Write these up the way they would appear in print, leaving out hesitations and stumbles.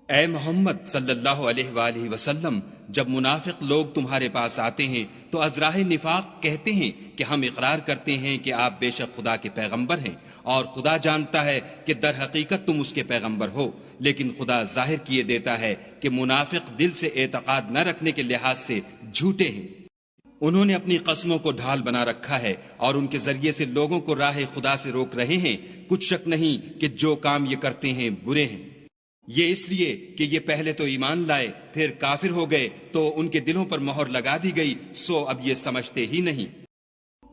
اے محمد صلی اللہ علیہ وآلہ وسلم، جب منافق لوگ تمہارے پاس آتے ہیں تو ازراہ نفاق کہتے ہیں کہ ہم اقرار کرتے ہیں کہ آپ بے شک خدا کے پیغمبر ہیں، اور خدا جانتا ہے کہ در حقیقت تم اس کے پیغمبر ہو، لیکن خدا ظاہر کیے دیتا ہے کہ منافق دل سے اعتقاد نہ رکھنے کے لحاظ سے جھوٹے ہیں۔ انہوں نے اپنی قسموں کو ڈھال بنا رکھا ہے اور ان کے ذریعے سے لوگوں کو راہ خدا سے روک رہے ہیں۔ کچھ شک نہیں کہ جو کام یہ کرتے ہیں برے ہیں۔ یہ اس لیے کہ یہ پہلے تو ایمان لائے، پھر کافر ہو گئے تو ان کے دلوں پر مہر لگا دی گئی، سو اب یہ سمجھتے ہی نہیں۔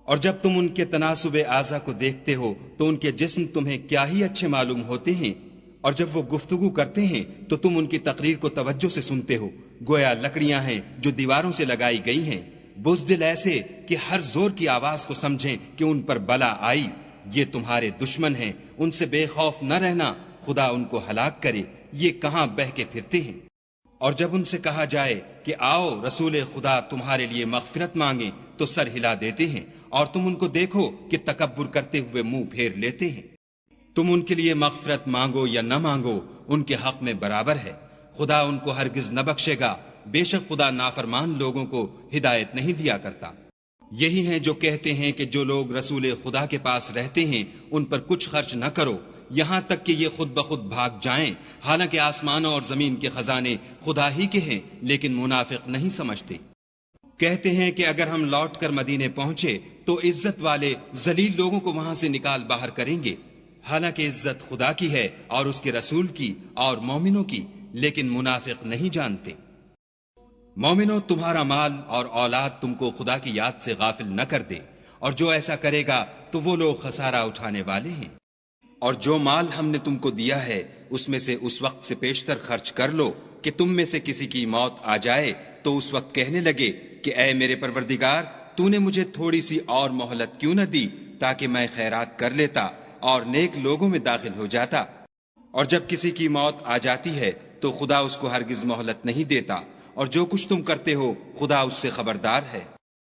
اور جب تم ان کے تناسب اعضا کو دیکھتے ہو تو ان کے جسم تمہیں کیا ہی اچھے معلوم ہوتے ہیں، اور جب وہ گفتگو کرتے ہیں تو تم ان کی تقریر کو توجہ سے سنتے ہو، گویا لکڑیاں ہیں جو دیواروں سے لگائی گئی ہیں، بزدل ایسے کہ ہر زور کی آواز کو سمجھیں کہ ان پر بلا آئی۔ یہ تمہارے دشمن ہیں، ان سے بے خوف نہ رہنا، خدا ان کو ہلاک کرے، یہ کہاں بہ کے پھرتے ہیں۔ اور جب ان سے کہا جائے کہ آؤ رسول خدا تمہارے لیے مغفرت مانگیں تو سر ہلا دیتے ہیں، اور تم ان کو دیکھو کہ تکبر کرتے ہوئے منہ پھیر لیتے ہیں۔ تم ان کے لیے مغفرت مانگو یا نہ مانگو، ان کے حق میں برابر ہے، خدا ان کو ہرگز نہ بخشے گا، بے شک خدا نافرمان لوگوں کو ہدایت نہیں دیا کرتا۔ یہی ہیں جو کہتے ہیں کہ جو لوگ رسول خدا کے پاس رہتے ہیں ان پر کچھ خرچ نہ کرو، یہاں تک کہ یہ خود بخود بھاگ جائیں، حالانکہ آسمانوں اور زمین کے خزانے خدا ہی کے ہیں، لیکن منافق نہیں سمجھتے۔ کہتے ہیں کہ اگر ہم لوٹ کر مدینے پہنچے تو عزت والے ذلیل لوگوں کو وہاں سے نکال باہر کریں گے، حالانکہ عزت خدا کی ہے اور اس کے رسول کی اور مومنوں کی، لیکن منافق نہیں جانتے۔ مومنوں، تمہارا مال اور اولاد تم کو خدا کی یاد سے غافل نہ کر دے، اور جو ایسا کرے گا تو وہ لوگ خسارہ اٹھانے والے ہیں۔ اور جو مال ہم نے تم کو دیا ہے اس میں سے اس وقت سے پیشتر خرچ کر لو کہ تم میں سے کسی کی موت آ جائے تو اس وقت کہنے لگے کہ اے میرے پروردگار، تو نے مجھے تھوڑی سی اور مہلت کیوں نہ دی تاکہ میں خیرات کر لیتا اور نیک لوگوں میں داخل ہو جاتا۔ اور جب کسی کی موت آ جاتی ہے تو خدا اس کو ہرگز مہلت نہیں دیتا، اور جو کچھ تم کرتے ہو خدا اس سے خبردار ہے۔